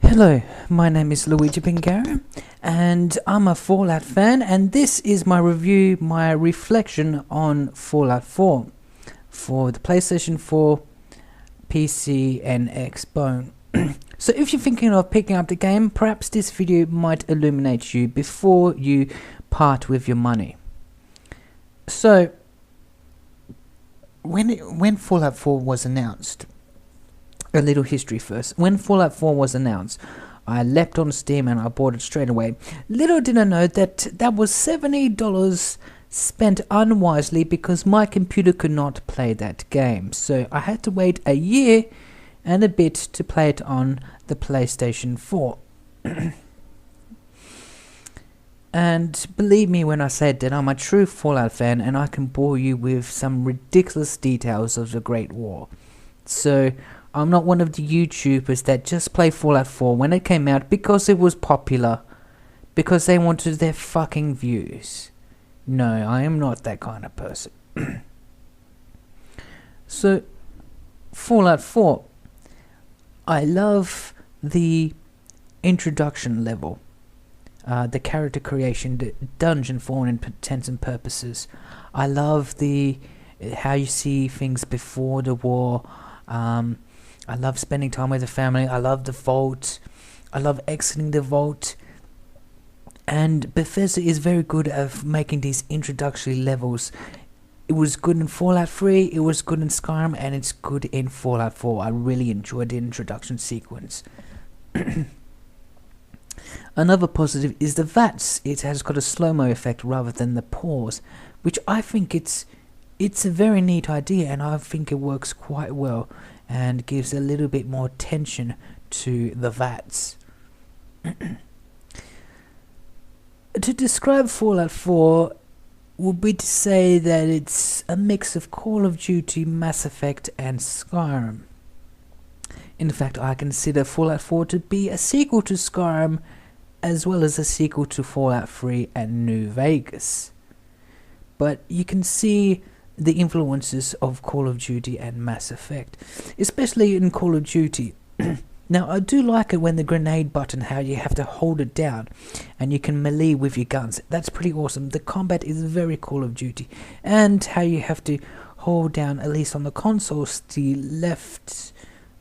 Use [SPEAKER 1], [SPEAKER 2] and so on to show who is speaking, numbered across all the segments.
[SPEAKER 1] Hello, my name is Luigi Pingara, and I'm a Fallout fan, and this is my review, my reflection on Fallout 4 for the PlayStation 4, PC, and Xbox. So if you're thinking of picking up the game, perhaps this video might illuminate you before you part with your money. So, when Fallout 4 was announced, a little history first. When Fallout 4 was announced, I leapt on Steam and I bought it straight away. Little did I know that was $70 spent unwisely because my computer could not play that game. So I had to wait a year and a bit to play it on the PlayStation 4. And believe me when I said that I'm a true Fallout fan and I can bore you with some ridiculous details of the Great War. So I'm not one of the YouTubers that just play Fallout 4 when it came out because it was popular, because they wanted their fucking views. No, I am not that kind of person. So, Fallout 4. I love the introduction level, the character creation, the dungeon for all intents and purposes. I love how you see things before the war. I love spending time with the family. I love the vault. I love exiting the vault. And Bethesda is very good at making these introductory levels. It was good in Fallout 3, it was good in Skyrim, and it's good in Fallout 4. I really enjoyed the introduction sequence. Another positive is the VATS. It has got a slow-mo effect rather than the pause, which I think it's a very neat idea, and I think it works quite well and gives a little bit more tension to the VATS. To describe Fallout 4 would be to say that it's a mix of Call of Duty, Mass Effect, and Skyrim. In fact, I consider Fallout 4 to be a sequel to Skyrim, as well as a sequel to Fallout 3 and New Vegas. But you can see the influences of Call of Duty and Mass Effect, especially in Call of Duty. Now, I do like it when the grenade button, how you have to hold it down and you can melee with your guns. That's pretty awesome. The combat is very Call of Duty. And how you have to hold down, at least on the consoles, the left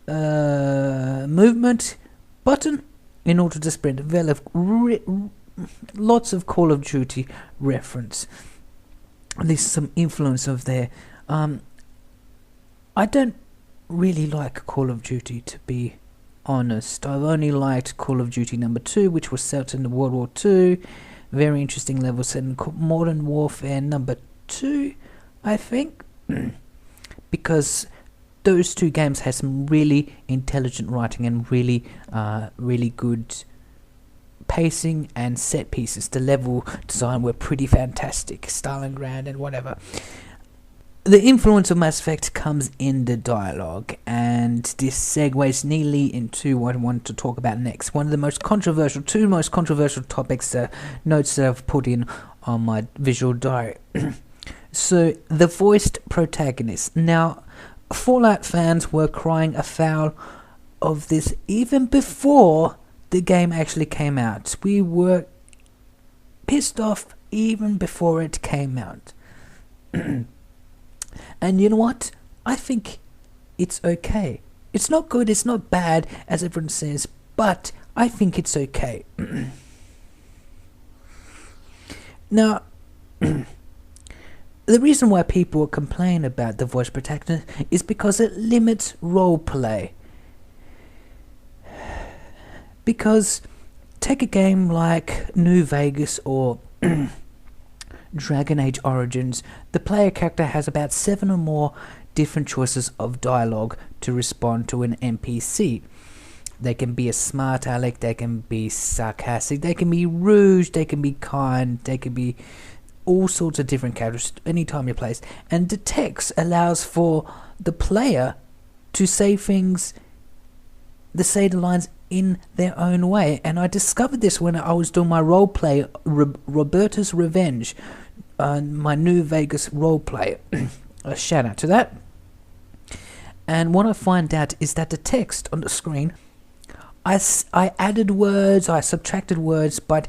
[SPEAKER 1] movement button in order to sprint. Lots of Call of Duty reference. At least some influence of there. I don't really like Call of Duty, to be honest. I've only liked Call of Duty number 2, which was set in World War II. Very interesting level set in Modern Warfare number 2, I think. Because those two games had some really intelligent writing and really good pacing and set pieces. The level design were pretty fantastic, Stalingrad and whatever. The influence of Mass Effect comes in the dialogue, and this segues neatly into what I want to talk about next. One of the two most controversial topics, notes that I've put in on my visual diary. So, the voiced protagonist. Now, Fallout fans were crying afoul of this even before the game actually came out. We were pissed off even before it came out. And you know what? I think it's okay. It's not good, it's not bad, as everyone says, but I think it's okay. Now, the reason why people complain about the voice protagonist is because it limits roleplay. Because take a game like New Vegas or Dragon Age Origins, the player character has about 7 or more different choices of dialogue to respond to an NPC. They can be a smart aleck, they can be sarcastic, they can be rude, they can be kind, they can be all sorts of different characters anytime you play. And the text allows for the player to say the lines in their own way. And I discovered this when I was doing my roleplay, Roberta's Revenge, my New Vegas roleplay. A shout out to that. And what I find out is that the text on the screen I added words, I subtracted words, but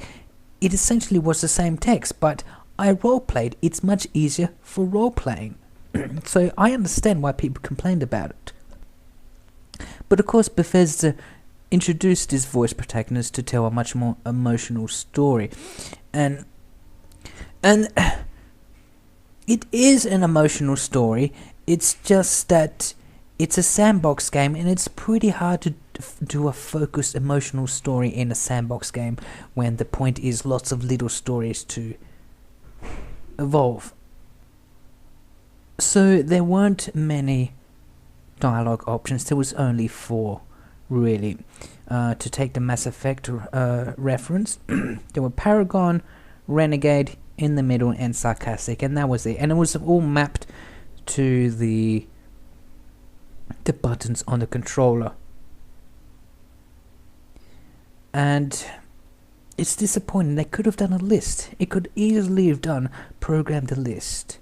[SPEAKER 1] it essentially was the same text, but I role-played. It's much easier for role-playing. So I understand why people complained about it. But of course, Bethesda introduced this voice protagonist to tell a much more emotional story. And it is an emotional story. It's just that it's a sandbox game, and it's pretty hard to do a focused emotional story in a sandbox game when the point is lots of little stories to evolve. So there weren't many dialogue options. There was only 4, really. To take the Mass Effect reference, there were Paragon, Renegade, in the middle, and Sarcastic, and that was it. And it was all mapped to the buttons on the controller. And it's disappointing. They could have done a list. It could easily have programmed a list.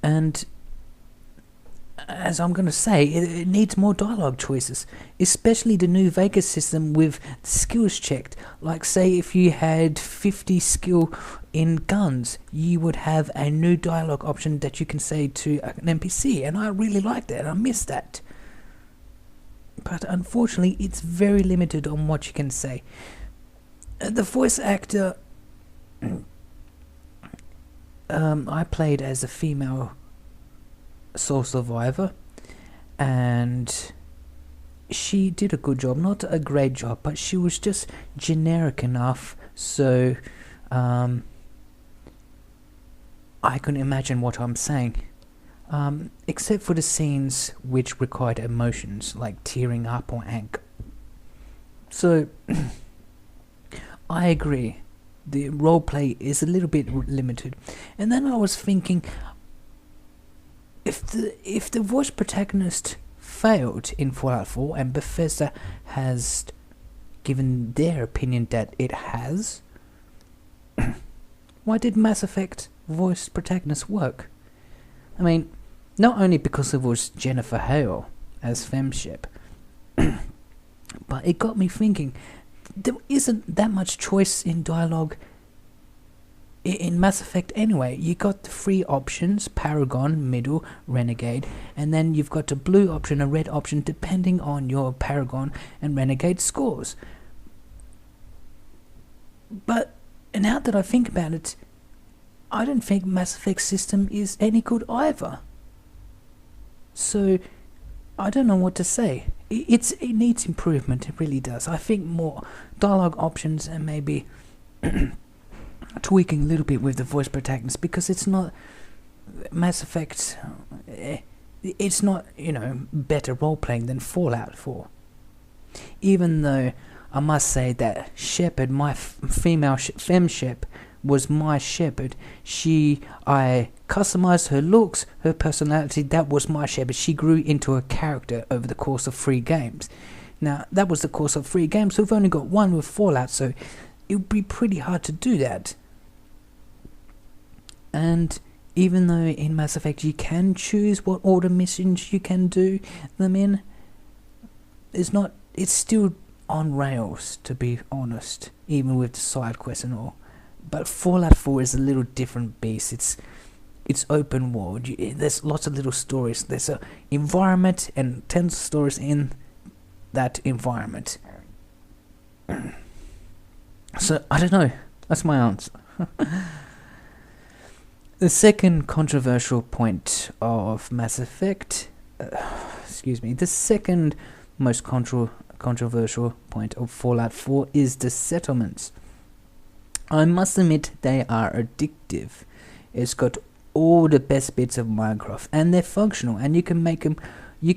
[SPEAKER 1] And as I'm going to say, it needs more dialogue choices, especially the new Vegas system with skills checked. Like, say, if you had 50 skill in guns, you would have a new dialogue option that you can say to an NPC, and I really like that. I miss that. But unfortunately, it's very limited on what you can say. The voice actor, I played as a female Soul Survivor, and she did a good job. Not a great job, but she was just generic enough, so I couldn't imagine what I'm saying. Except for the scenes which required emotions, like tearing up or anger. So, I agree. The roleplay is a little bit limited. And then I was thinking, if the voice protagonist failed in Fallout 4, and Bethesda has given their opinion that it has, why did Mass Effect voice protagonist work? I mean, not only because it was Jennifer Hale as Femship, but it got me thinking, there isn't that much choice in dialogue in Mass Effect anyway. You got the 3 options: Paragon, Middle, Renegade, and then you've got a blue option, a red option, depending on your Paragon and Renegade scores. But now that I think about it, I don't think Mass Effect system is any good either. So I don't know what to say. It needs improvement, it really does. I think more dialogue options and maybe tweaking a little bit with the voice protagonist, because it's not Mass Effect. It's not, better role playing than Fallout 4. Even though I must say that Shepard, my female femship, was my Shepard. I customized her looks, her personality. That was my Shepard. She grew into a character over the course of 3 games. Now, that was the course of 3 games, so we've only got 1 with Fallout, so it would be pretty hard to do that. And even though in Mass Effect you can choose what order missions you can do them in, it's still on rails, to be honest, even with the side quests and all. But Fallout 4 is a little different beast. It's open world. There's lots of little stories. There's an environment and tons of stories in that environment. So, I don't know. That's my answer. The second controversial point of Mass Effect... the second most controversial point of Fallout 4 is the settlements. I must admit they are addictive. It's got all the best bits of Minecraft, and they're functional, and you can make them. The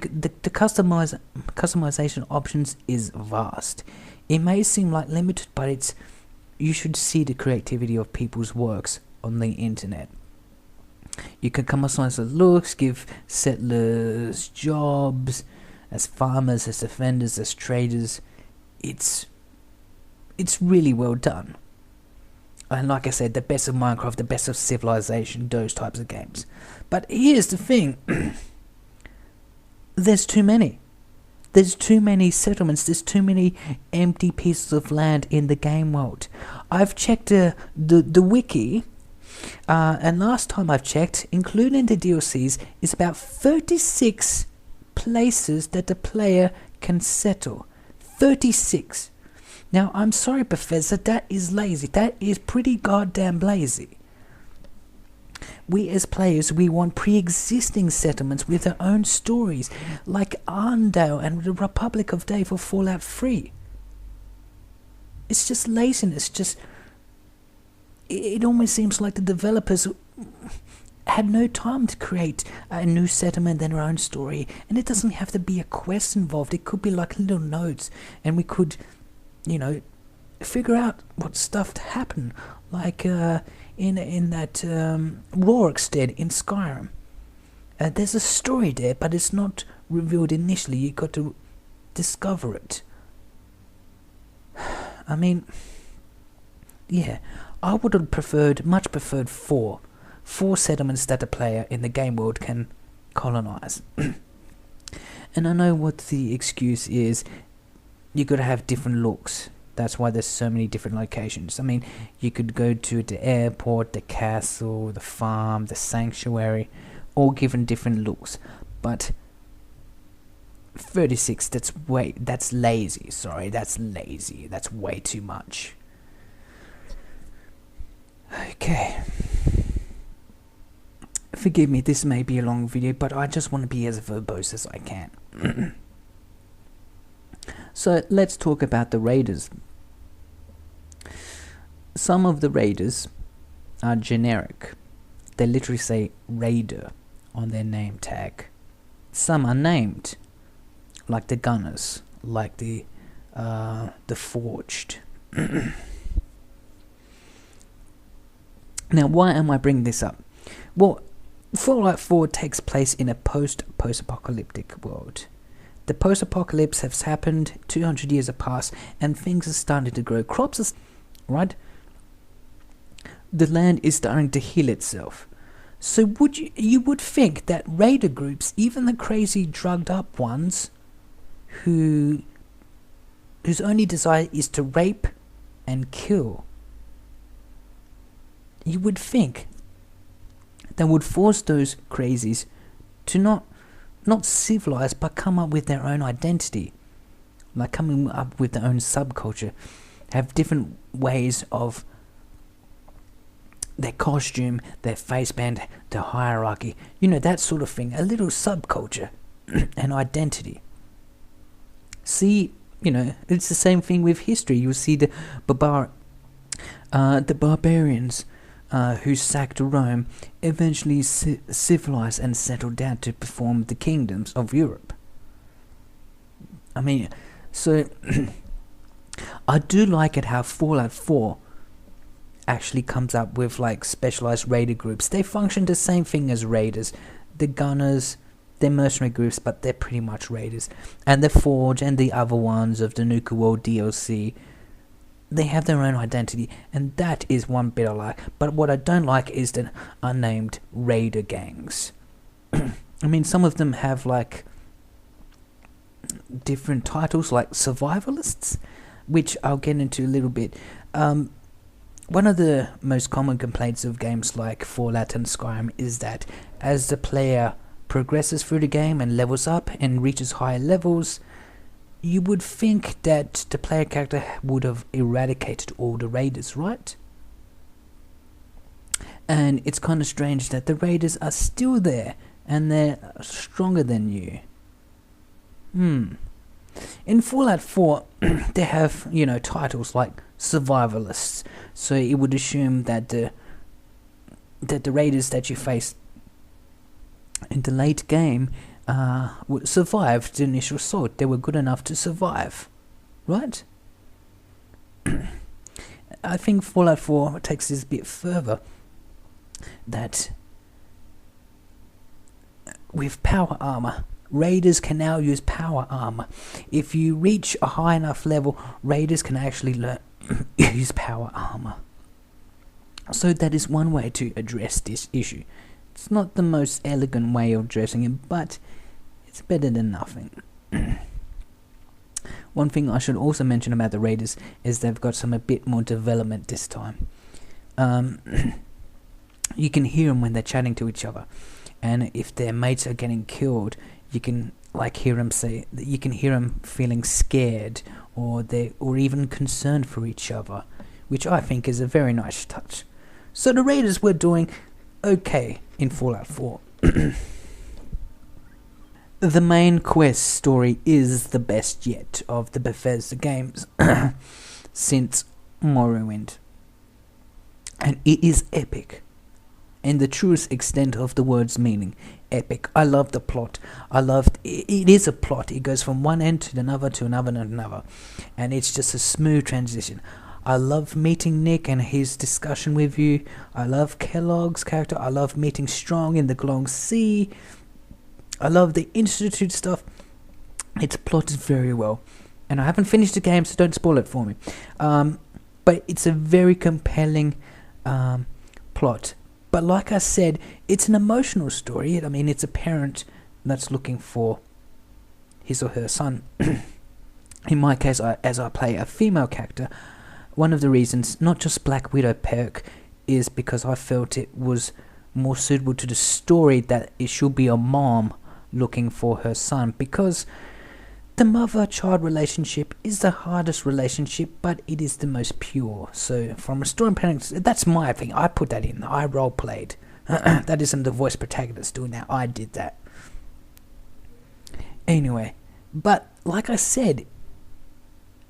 [SPEAKER 1] customization options is vast. It may seem like limited, but you should see the creativity of people's works on the internet. You can customize the looks, give settlers jobs as farmers, as defenders, as traders. It's really well done. And like I said, the best of Minecraft, the best of Civilization, those types of games. But here's the thing. There's too many. There's too many settlements, there's too many empty pieces of land in the game world. I've checked the wiki, and last time I've checked, including the DLCs, is about 36 places that the player can settle. 36. Now, I'm sorry, Bethesda, that is lazy. That is pretty goddamn lazy. We as players, we want pre-existing settlements with their own stories, like Arndale and the Republic of Day for Fallout 3. It's just laziness. It almost seems like the developers had no time to create a new settlement and their own story. And it doesn't have to be a quest involved. It could be like little notes, and we could, figure out what stuff to happen, like in that Rorikstead in Skyrim. There's a story there, but it's not revealed initially. You got to discover it. I mean, yeah, I would have much preferred four settlements that a player in the game world can colonize. And I know what the excuse is. You got to have different looks. That's why there's so many different locations. I mean, you could go to the airport, the castle, the farm, the sanctuary, all given different looks. But 36, that's lazy. Sorry, that's lazy. That's way too much. Okay. Forgive me, this may be a long video, but I just want to be as verbose as I can. So let's talk about the raiders. Some of the raiders are generic. They literally say raider on their name tag. Some are named, like the gunners, like the forged. Now, why am I bringing this up? Well, Fallout 4 takes place in a post-apocalyptic world. The post-apocalypse has happened, 200 years have passed, and things are starting to grow. Crops are, right? The land is starting to heal itself. So you would think that raider groups, even the crazy drugged up ones, whose only desire is to rape and kill, you would think that would force those crazies to not civilize, but come up with their own identity, like coming up with their own subculture, have different ways of their costume, their face band, their hierarchy, that sort of thing, a little subculture and identity. See, it's the same thing with history. You'll see the barbarians who sacked Rome eventually civilized and settled down to perform the kingdoms of Europe. I mean, so I do like it how Fallout 4 actually comes up with like specialized raider groups. They function the same thing as raiders. The gunners, they're mercenary groups, but they're pretty much raiders. And the Forge and the other ones of the Nuka World DLC, they have their own identity, and that is one bit I like. But what I don't like is the unnamed raider gangs. I mean, some of them have like different titles, like survivalists, which I'll get into a little bit. One of the most common complaints of games like Fallout and Skyrim is that as the player progresses through the game and levels up and reaches higher levels, you would think that the player character would have eradicated all the raiders, right? And it's kind of strange that the raiders are still there and they're stronger than you. In Fallout 4, they have, titles like survivalists. So it would assume that the raiders that you face in the late game would survive the initial assault. They were good enough to survive, right? I think Fallout 4 takes this a bit further, that with power armor, raiders can now use power armor. If you reach a high enough level, raiders can actually learn use power armor. So that is one way to address this issue. It's not the most elegant way of addressing it, but it's better than nothing. one thing I should also mention about the Raiders is they've got a bit more development this time. You can hear them when they're chatting to each other, and if their mates are getting killed, you can hear them say, you can hear them feeling scared or even concerned for each other, which I think is a very nice touch. So the Raiders were doing okay in Fallout 4. The main quest story is the best yet of the Bethesda games since Morrowind, and it is epic in the truest extent of the word's meaning. Epic. I love the plot. It is a plot. It goes from one end to another to another and another, and it's just a smooth transition. I love meeting Nick and his discussion with you. I love Kellogg's character. I love meeting Strong in the Glong Sea. I love the Institute stuff. It's plotted very well, and I haven't finished the game, so don't spoil it for me. But it's a very compelling plot. But like I said, it's an emotional story. I mean, it's a parent that's looking for his or her son. In my case, as I play a female character, one of the reasons, not just Black Widow perk, is because I felt it was more suitable to the story that it should be a mom looking for her son, because the mother-child relationship is the hardest relationship, but it is the most pure. So from a story parent, that's my thing. I put that in. I role-played. That isn't the voice protagonist doing that. I did that. Anyway, but like I said,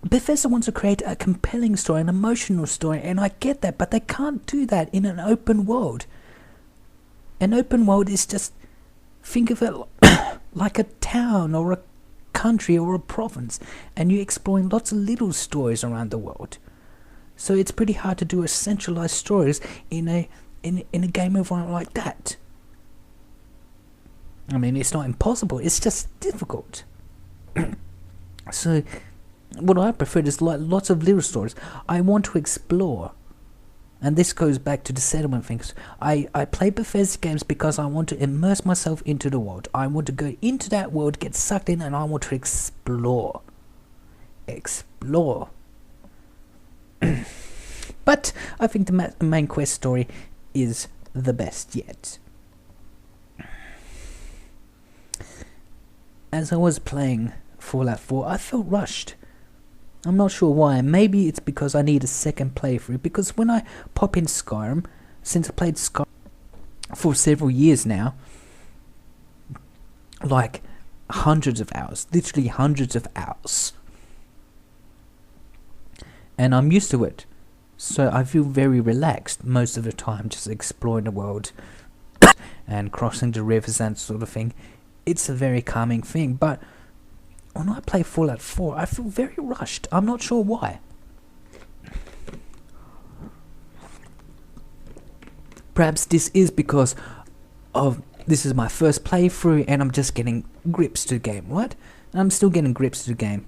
[SPEAKER 1] Bethesda wants to create a compelling story, an emotional story, and I get that, but they can't do that in an open world. An open world is just, think of it like a town or a country or a province, and you're exploring lots of little stories around the world. So it's pretty hard to do a centralized stories in a game environment like that. I mean, it's not impossible, it's just difficult. So what I prefer is lots of little stories. I want to explore. And this goes back to the settlement things. I play Bethesda games because I want to immerse myself into the world. I want to go into that world, get sucked in, and I want to explore. Explore. But I think the main quest story is the best yet. As I was playing Fallout 4, I felt rushed. I'm not sure why. Maybe it's because I need a second playthrough, because when I pop in Skyrim, since I played Skyrim for several years now, like hundreds of hours, literally hundreds of hours, and I'm used to it, so I feel very relaxed most of the time, just exploring the world and crossing the rivers and sort of thing. It's a very calming thing, but when I play Fallout 4, I feel very rushed. I'm not sure why. Perhaps this is because this is my first playthrough and I'm just getting grips to the game, right? And I'm still getting grips to the game.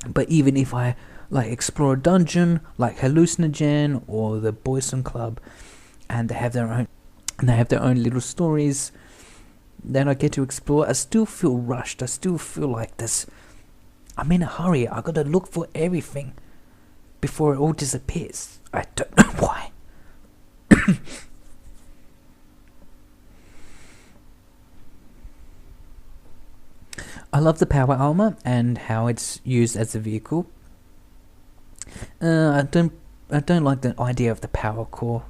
[SPEAKER 1] But even if I explore a dungeon like Hallucinogen or the Boyson Club, and they have their own little stories, then I get to explore, I still feel rushed. I still feel like this. I'm in a hurry. I gotta look for everything before it all disappears. I don't know why. I love the power armor and how it's used as a vehicle. I don't like the idea of the power core,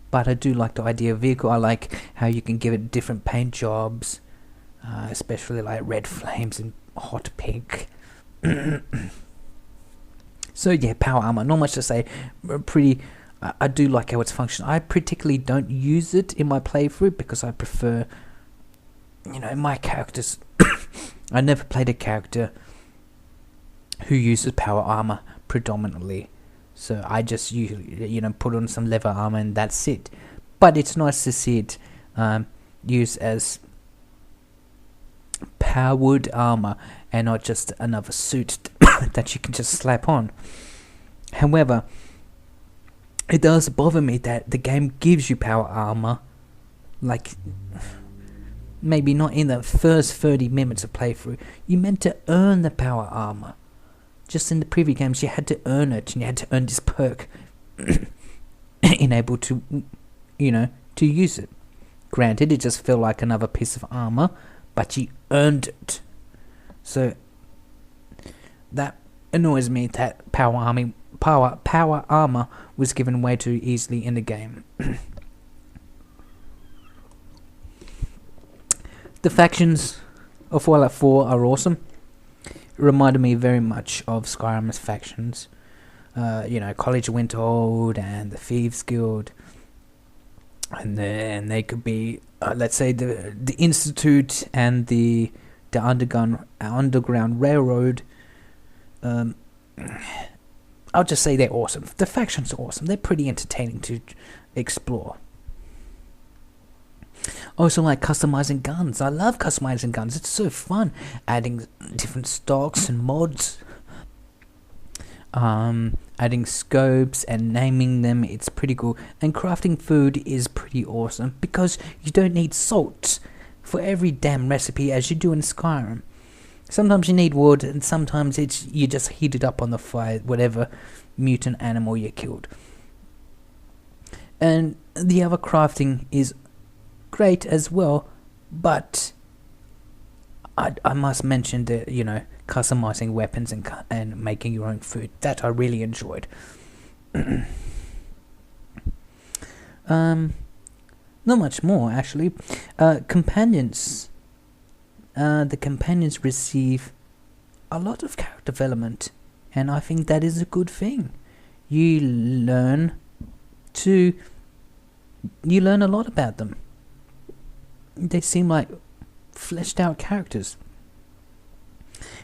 [SPEAKER 1] but I do like the idea of vehicle. I like how you can give it different paint jobs, especially like red flames and hot pink. So yeah, power armor, not much to say. I do like how it's functional. I particularly don't use it in my playthrough because I prefer, my characters. I never played a character who uses power armor predominantly. So I just usually, put on some leather armor and that's it. But it's nice to see it used as powered armor and not just another suit that you can just slap on. However, it does bother me that the game gives you power armor, maybe not in the first 30 minutes of playthrough. You're meant to earn the power armor. just in the previous games you had to earn it, and you had to earn this perk in able to, to use it. Granted, it just felt like another piece of armor, but you earned it. So that annoys me that power armor was given way too easily in the game. The factions of Fallout 4 are awesome. It reminded me very much of Skyrim's factions. College Winterhold and the Thieves Guild. And then they could be, let's say, the Institute and the Underground Railroad. I'll just say they're awesome. The factions are awesome. They're pretty entertaining to explore. I also like customizing guns. I love customizing guns. It's so fun. Adding different stocks and mods. Adding scopes and naming them. It's pretty cool. And crafting food is pretty awesome, because you don't need salt for every damn recipe as you do in Skyrim. Sometimes you need wood, and sometimes you just heat it up on the fire, whatever mutant animal you killed. And the other crafting is great as well, but I must mention that, customizing weapons and making your own food, that I really enjoyed. Not much more, actually. Companions. The companions receive a lot of character development, and I think that is a good thing. You learn a lot about them. They seem like fleshed out characters,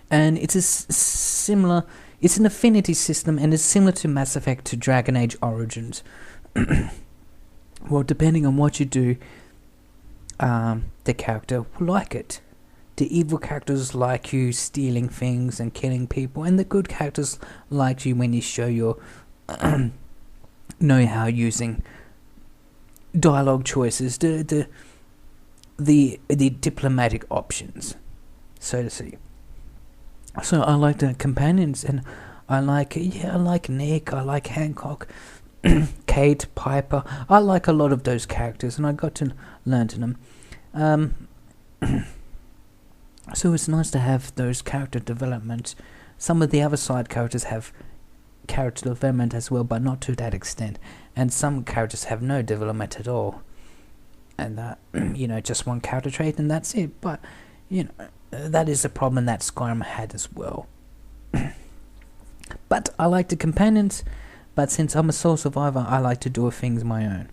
[SPEAKER 1] and it's an affinity system, and it's similar to Mass Effect to Dragon Age Origins. Well, depending on what you do, the character will like it. The evil characters like you stealing things and killing people, and the good characters like you when you show your know-how using dialogue choices, the diplomatic options, so to see. So I like the companions, and I like Nick, I like Hancock, Kate, Piper. I like a lot of those characters, and I got to learn to them. So it's nice to have those character developments. Some of the other side characters have character development as well, but not to that extent. And some characters have no development at all. And that, just one character trait and that's it. But, that is a problem that Skyrim had as well. But I like the companions, but since I'm a sole survivor, I like to do things my own.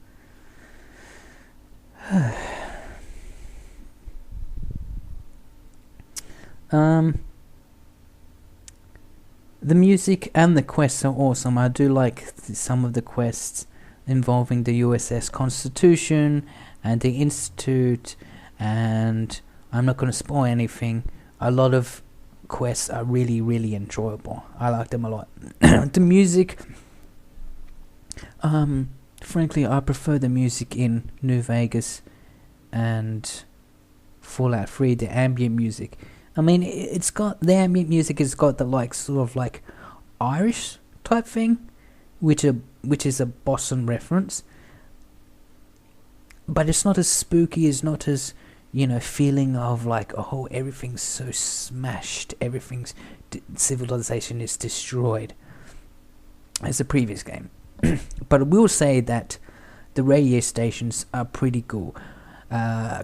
[SPEAKER 1] The music and the quests are awesome. I do like some of the quests involving the USS Constitution and the Institute, and I'm not going to spoil anything. A lot of quests are really, really enjoyable. I like them a lot. The music, frankly, I prefer the music in New Vegas and Fallout 3, the ambient music. I mean, the ambient music has got the sort of Irish type thing, which is a Boston reference. But it's not as spooky, it's not as, feeling of everything's so smashed, civilization is destroyed, as the previous game. But I will say that the radio stations are pretty cool.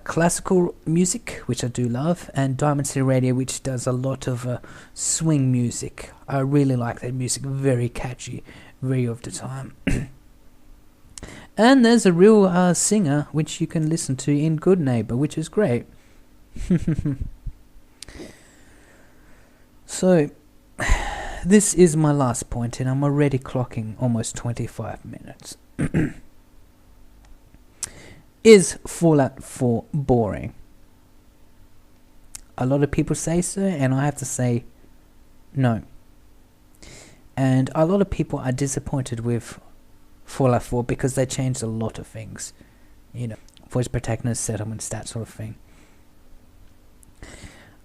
[SPEAKER 1] Classical music, which I do love, and Diamond City Radio, which does a lot of swing music. I really like that music, very catchy, very of the time. And there's a real singer, which you can listen to in Good Neighbor, which is great. So, this is my last point, and I'm already clocking almost 25 minutes. Is Fallout 4 boring? A lot of people say so, and I have to say no. And a lot of people are disappointed with Fallout 4 because they changed a lot of things. Voice protagonist, settlements, that sort of thing.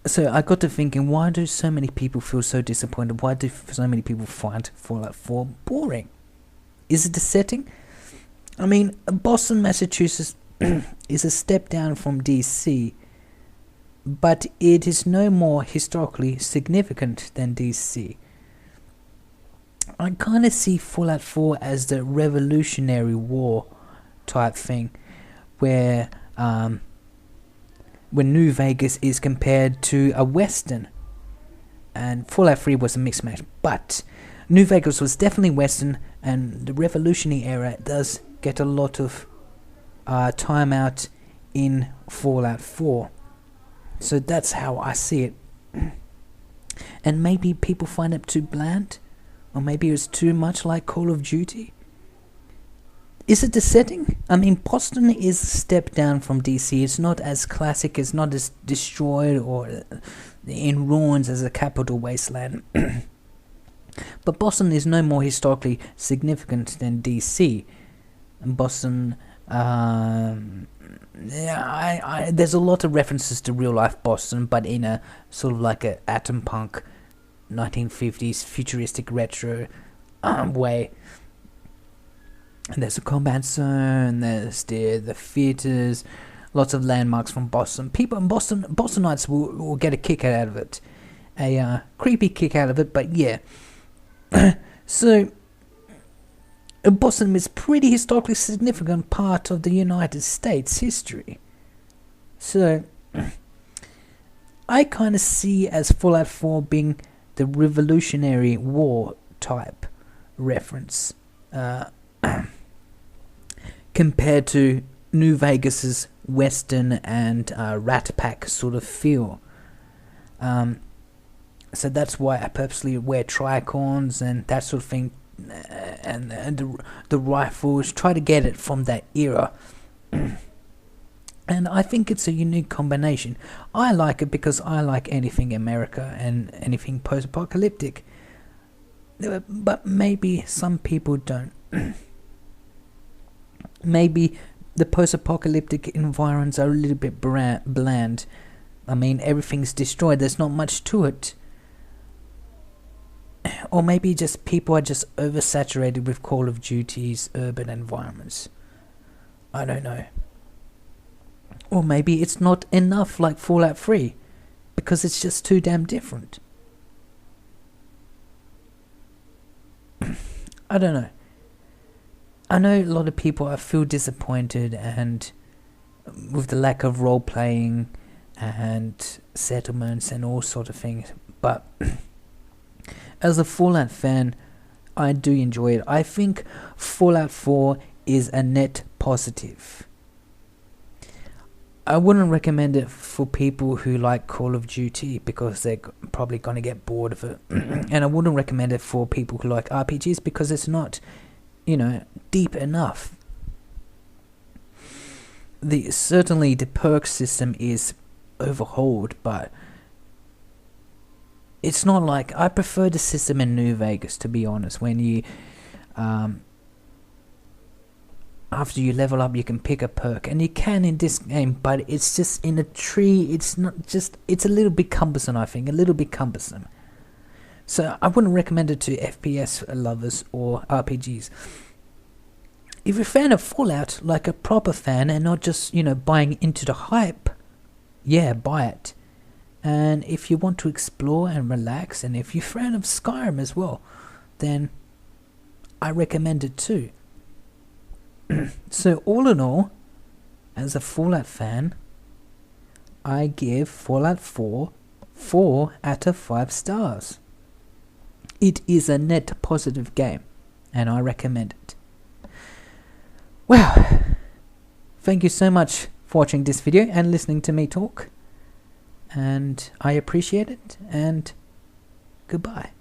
[SPEAKER 1] So I got to thinking, why do so many people feel so disappointed? Why do so many people find Fallout 4 boring? Is it the setting? I mean, Boston, Massachusetts is a step down from DC, but it is no more historically significant than DC. I kind of see Fallout 4 as the Revolutionary War type thing, where when New Vegas is compared to a Western, and Fallout 3 was a mixed match, but New Vegas was definitely Western, and the Revolutionary era does get a lot of time out in Fallout 4. So that's how I see it. And maybe people find it too bland, or maybe it's too much like Call of Duty. Is it the setting? I mean, Boston is a step down from DC. It's not as classic, it's not as destroyed or in ruins as a Capital Wasteland. But Boston is no more historically significant than DC. And Boston, there's a lot of references to real life Boston, but in a sort of like a atom punk 1950s futuristic retro way. And there's a combat zone, there's the theaters, lots of landmarks from Boston. People in Bostonites will get a kick out of it, a creepy kick out of it. But yeah, so Boston is pretty historically significant part of the United States history. So I kind of see as Fallout 4 being the Revolutionary War type reference, compared to New Vegas's Western and Rat Pack sort of feel. So that's why I purposely wear tricorns and that sort of thing, and the rifles, try to get it from that era. And I think it's a unique combination. I like it because I like anything America and anything post-apocalyptic. But maybe some people don't. Maybe the post-apocalyptic environments are a little bit bland. I mean, everything's destroyed. There's not much to it. Or maybe just people are just oversaturated with Call of Duty's urban environments. I don't know. Or maybe it's not enough like Fallout 3, because it's just too damn different. I don't know. I know a lot of people feel disappointed and with the lack of role playing and settlements and all sort of things, but as a Fallout fan, I do enjoy it. I think Fallout 4 is a net positive. I wouldn't recommend it for people who like Call of Duty because they're probably going to get bored of it. And I wouldn't recommend it for people who like RPGs because it's not, deep enough. Certainly the perk system is overhauled, but it's not like... I prefer the system in New Vegas, to be honest, when you... after you level up, you can pick a perk, and you can in this game, but it's just in a tree. It's not just... It's a little bit cumbersome, I think. A little bit cumbersome. So I wouldn't recommend it to FPS lovers or RPGs. If you're a fan of Fallout, like a proper fan, and not just, buying into the hype, yeah, buy it. And if you want to explore and relax, and if you're a fan of Skyrim as well, then I recommend it too. So all in all, as a Fallout fan, I give Fallout 4 4 out of 5 stars. It is a net positive game, and I recommend it. Well, thank you so much for watching this video and listening to me talk, and I appreciate it, and goodbye.